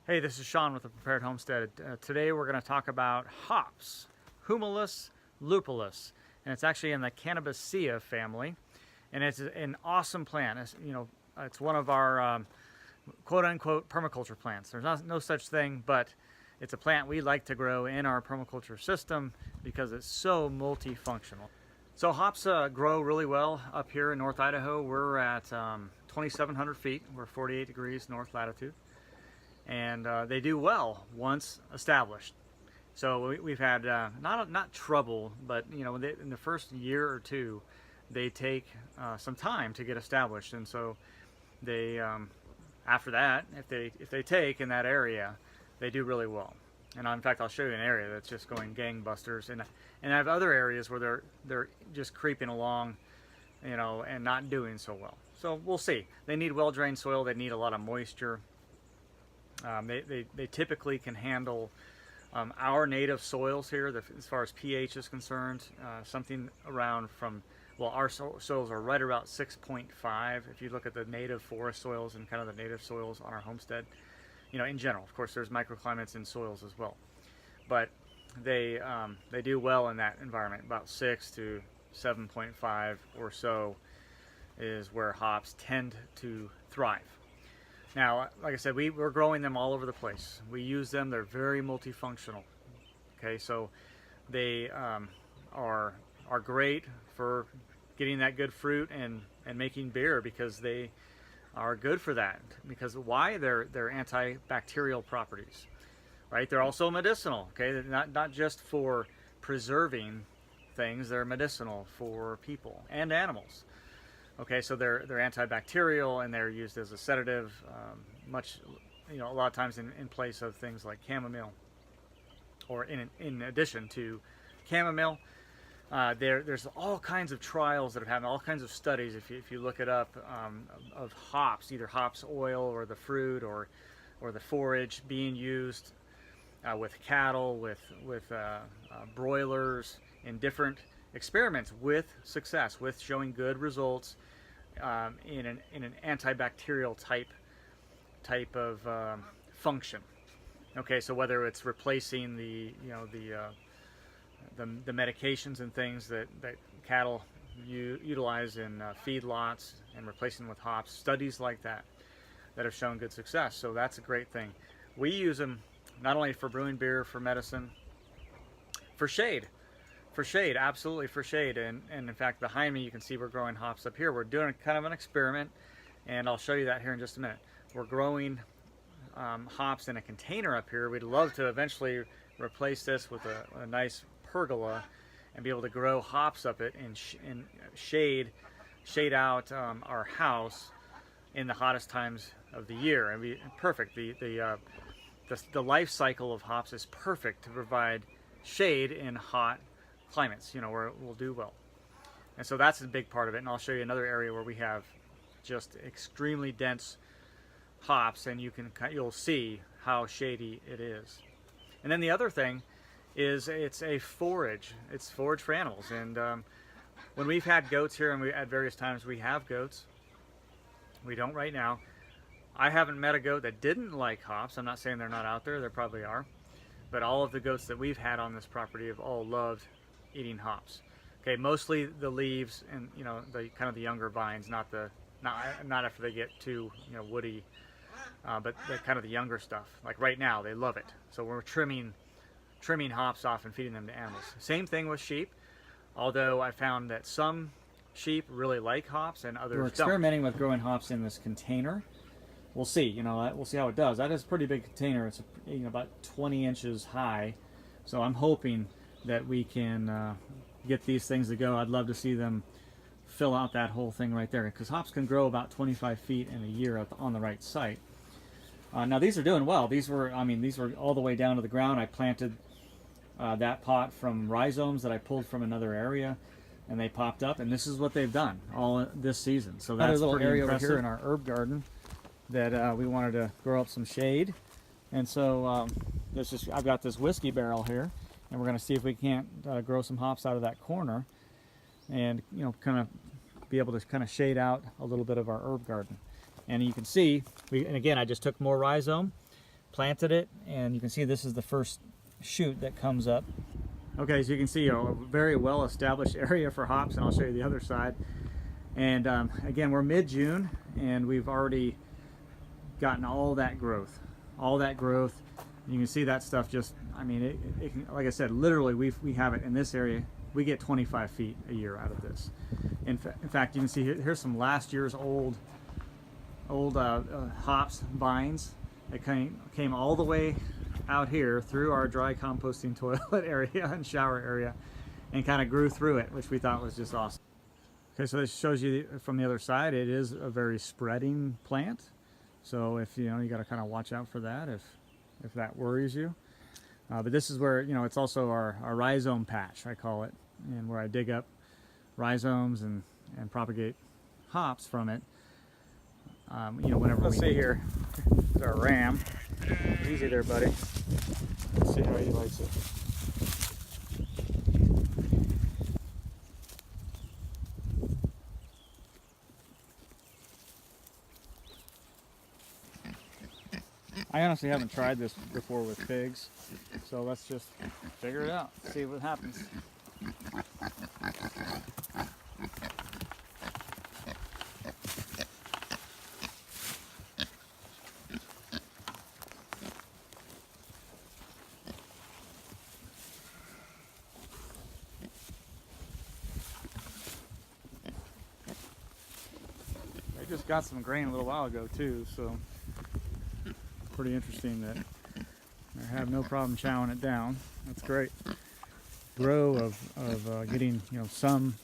Hey, this is Sean with the Prepared Homestead. Today we're going to talk about hops, Humulus lupulus, and it's actually in the Cannabaceae family, and it's an awesome plant. It's one of our quote-unquote permaculture plants. There's no such thing, but it's a plant we like to grow in our permaculture system because it's so multifunctional. So hops grow really well up here in North Idaho. We're at 2,700 feet. We're 48 degrees north latitude. And they do well once established. So we've had not trouble, but in the first year or two, they take some time to get established, and so they after that, if they take in that area, they do really well. And in fact, I'll show you an area that's just going gangbusters, and I have other areas where they're just creeping along, and not doing so well. So we'll see. They need well-drained soil. They need a lot of moisture. They typically can handle our native soils here, as far as pH is concerned, something around our soils are right about 6.5 if you look at the native forest soils and kind of the native soils on our homestead. In general, of course, there's microclimates in soils as well, but they do well in that environment. About 6 to 7.5 or so is where hops tend to thrive. Now, like I said, we're growing them all over the place. We use them. They're very multifunctional. Okay, so they are great for getting that good fruit and making beer, because they are good for that. Because why? They're antibacterial properties, right? They're also medicinal. Okay, they're not just for preserving things. They're medicinal for people and animals. Okay, so they're antibacterial, and they're used as a sedative, a lot of times in place of things like chamomile, or in addition to chamomile. There's all kinds of trials that have happened, all kinds of studies, if you look it up, of hops, either hops oil or the fruit or the forage being used with cattle, with broilers, in different experiments with success, with showing good results in an antibacterial type of function. Okay, so whether it's replacing the medications and things that cattle utilize in feedlots, and replacing with hops, studies like that have shown good success. So that's a great thing. We use them not only for brewing beer, for medicine, for shade. For shade, absolutely for shade. And in fact, behind me you can see we're growing hops up here. We're doing kind of an experiment, and I'll show you that here in just a minute. We're growing hops in a container up here. We'd love to eventually replace this with a nice pergola and be able to grow hops up it and shade out our house in the hottest times of the year. And be perfect. The life cycle of hops is perfect to provide shade in hot climates, where it will do well. And so that's a big part of it. And I'll show you another area where we have just extremely dense hops, and you'll see how shady it is. And then the other thing is it's a forage. It's forage for animals. And when we've had goats here, and at various times we have goats, we don't right now. I haven't met a goat that didn't like hops. I'm not saying they're not out there. There probably are. But all of the goats that we've had on this property have all loved eating hops. Okay, mostly the leaves and the kind of the younger vines, not after they get too woody, but the kind of the younger stuff. Like right now, they love it. So we're trimming hops off and feeding them to animals. Same thing with sheep, although I found that some sheep really like hops and others don't. We're experimenting with growing hops in this container. We'll see. We'll see how it does. That is a pretty big container. It's about 20 inches high. So I'm hoping that we can get these things to go. I'd love to see them fill out that whole thing right there, because hops can grow about 25 feet in a year on the right site. Now these are doing well. These were all the way down to the ground. I planted that pot from rhizomes that I pulled from another area, and they popped up, and this is what they've done all this season. So that's a little area over here in our herb garden that we wanted to grow up some shade. And so I've got this whiskey barrel here, and we're going to see if we can't grow some hops out of that corner, and kind of be able to kind of shade out a little bit of our herb garden. And you can see, and again, I just took more rhizome, planted it, and you can see this is the first shoot that comes up. Okay, so you can see a very well established area for hops, and I'll show you the other side. And again, we're mid-June, and we've already gotten all that growth. You can see that stuff just, I mean, it can, like I said, literally we have it in this area. We get 25 feet a year out of this. In fact, you can see here's some last year's old hops vines that came all the way out here through our dry composting toilet area and shower area, and kind of grew through it, which we thought was just awesome. Okay, so this shows you from the other side. It is a very spreading plant, so if you got to kind of watch out for that if that worries you. But this is where it's also our rhizome patch, I call it, and where I dig up rhizomes and propagate hops from it. Whenever let's see here, it's our ram. Easy there, buddy. Let's see how he likes it. I honestly haven't tried this before with pigs, so let's just figure it out, see what happens. I just got some grain a little while ago too, so pretty interesting that I have no problem chowing it down. That's great. Grow of getting some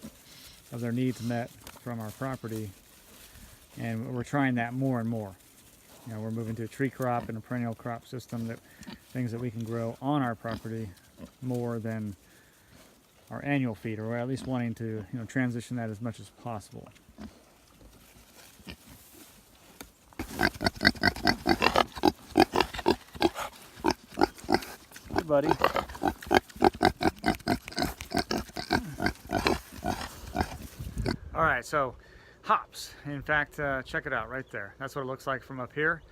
of their needs met from our property, and we're trying that more and more. We're moving to a tree crop and a perennial crop system, that things that we can grow on our property more than our annual feed, or we're at least wanting to transition that as much as possible. Hey, buddy. All right, so hops. In fact, check it out right there. That's what it looks like from up here.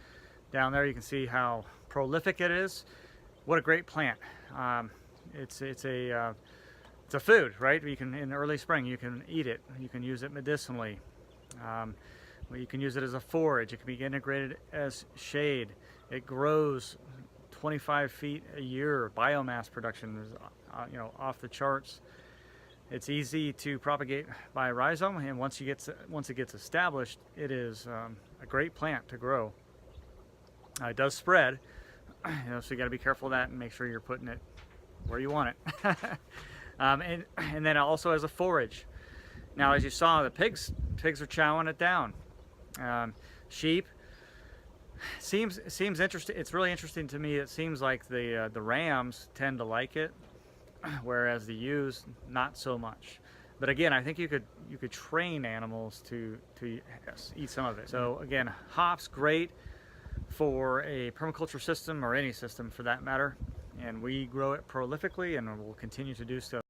Down there, you can see how prolific it is. What a great plant. It's a food, right? You can, in the early spring, you can eat it. You can use it medicinally. You can use it as a forage. It can be integrated as shade. It grows 25 feet a year. Biomass production is off the charts. It's easy to propagate by rhizome, and once it gets established, it is a great plant to grow. It does spread, so you got to be careful of that and make sure you're putting it where you want it. And then also as a forage. Now, as you saw, the pigs are chowing it down. Sheep seems interesting. It's really interesting to me. It seems like the rams tend to like it, whereas the ewes not so much. But again, I think you could train animals to eat some of it. So again, hops great for a permaculture system, or any system for that matter, and we grow it prolifically, and we'll continue to do so.